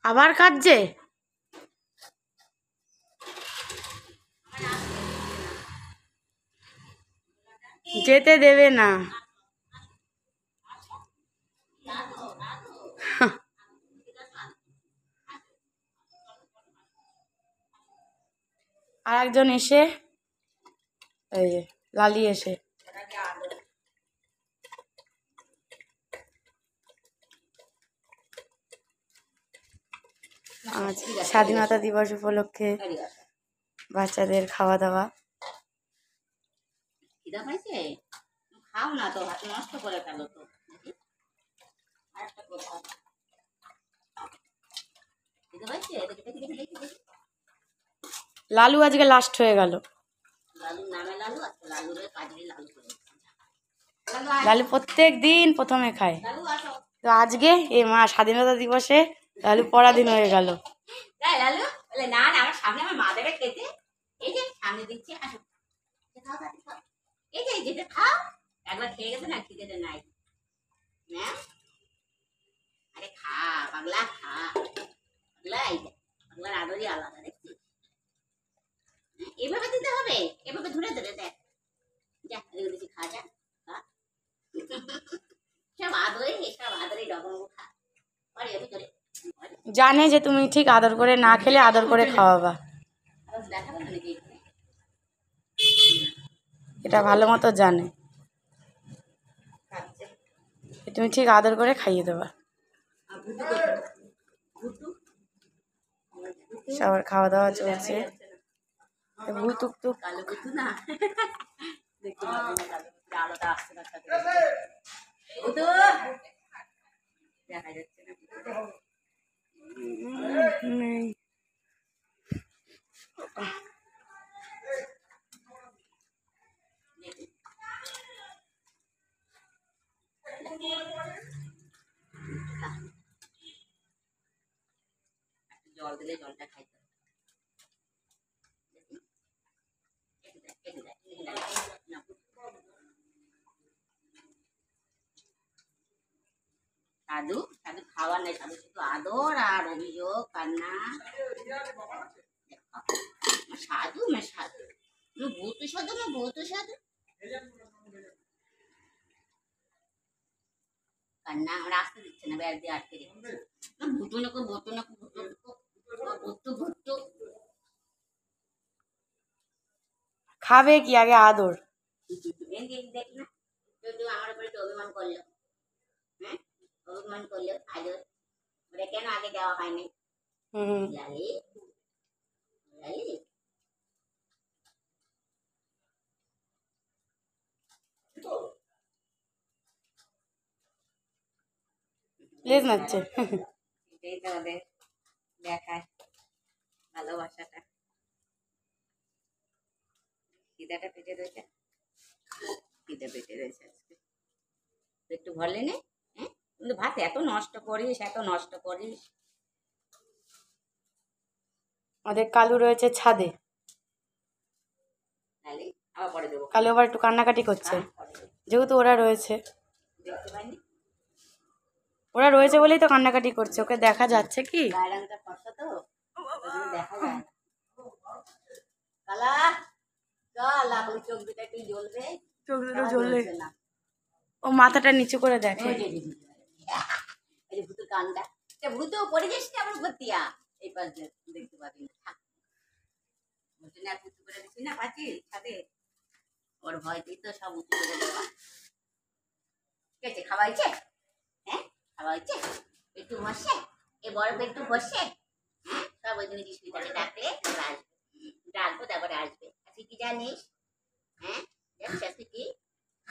আবার কাঁদছে, যেতে দেবে না। আর একজন এসে, এই যে লালি এসে আজ স্বাধীনতা দিবস উপলক্ষে বাচ্চাদের খাওয়া দাওয়া। খাও না তো, হাতে নষ্ট করে ফেলো তো। লালু আজকে লাস্ট হয়ে গেল। লালু প্রত্যেক দিন প্রথমে খায়, তো আজকে এই মা স্বাধীনতা দিবসে লালু পরাধীন হয়ে গেল। লালু বলে না না, আমার সামনে আমার মা দেবে খেতে। এই যে সামনে দিচ্ছি, আসো এই যে যেটা খাও, একবার খেয়ে গেছে না, খিদেতে নাই। আরে খা পাগলা, খা পাগলা, এই যে পাগলার আদরই আলাদা, দেখছিস? এভাবে দিতে হবে, এভাবে ধরে ধরে দেখ, যা দিচ্ছি, খা, যা খা। সব আদরে, সব আদরে ডবল খা। আরে আমি ধরে জানে যে তুমি ঠিক আদর করে না খেলে আদর করে খাওয়াবা, এটা ভালো মতো জানে, তুমি ঠিক আদর করে খাইয়ে দেবা। সবার খাওয়া দাওয়া চলছে। ভুতুক টুক কালো গুতু না, দেখতে আলোটা আসছে না, দেখা যাচ্ছে না। নেই। জল দিলে জলটা খাইতে সাধু সাধু খাওয়ার নেই, সাধু শুধু আদর আর অভিযোগ, কান্না। সাধু মে সাধু, ভূত সাধু না, ভূত সাধু, কান্না আমরা আসতে দিচ্ছে না, ব্যাগ দিয়ে আটকে রেখেছে। ভুটু নাকো, ভুটু নাকো, ভুটু ভুটু ভুটু। খাবে কি আগে আদর। দেখ না, আমার উপরে তো অভিমান করলো, হ্যাঁ অভিমান করলো, আদর ওরা কেন আগে দেওয়া হয়নি? লালি লালি লেজ নাচছে। এটাই তো ওদের দেখায় ভালোবাসাটা। খিদাটা পেটে রয়েছে, খিদে পেটে রয়েছে আজকে, একটু ভরলে নে। হ্যাঁ কিন্তু ভাত এত নষ্ট করিস, এত নষ্ট করিস। আমাদের কালু রয়েছে ছাদে, আবার পরে দেবো। কালু আবার একটু কান্নাকাটি করছে, যেহেতু ওরা রয়েছে, দেখতে পাইনি, ওরা রয়েছে বলেই তো কান্নাকাটি করছে। ওকে দেখা যাচ্ছে কি? গায়ের ফর্সা তো দেখা যায় না। কালা কালা ওই চোখ দুটা একটু জ্বলবে, চোখ দুটো জ্বললে ও মাথাটা নিচু করে দেখে। এই যে ভূতের কানটা, ভূত পড়ে যাস না আমার ভর্তিয়া, এই পাশ দেখতে পাবি না। ভূতে না উঁচু করে দিচ্ছি না পাঁচিল ছাদে, ওর ভয়তেই তো সব উঁচু করে দেওয়া। ঠিক আছে, খাওয়া হয়েছে? হ্যাঁ খাওয়া হয়েছে, একটু বসে এ বরফ একটু বসে, হ্যাঁ সব ওই জন্য বিস্কুটাকে ডাকলে আসবে, ডাকবো তারপরে আসবে। আজকে কি জানিস? হ্যাঁ জানিস আজকে কি?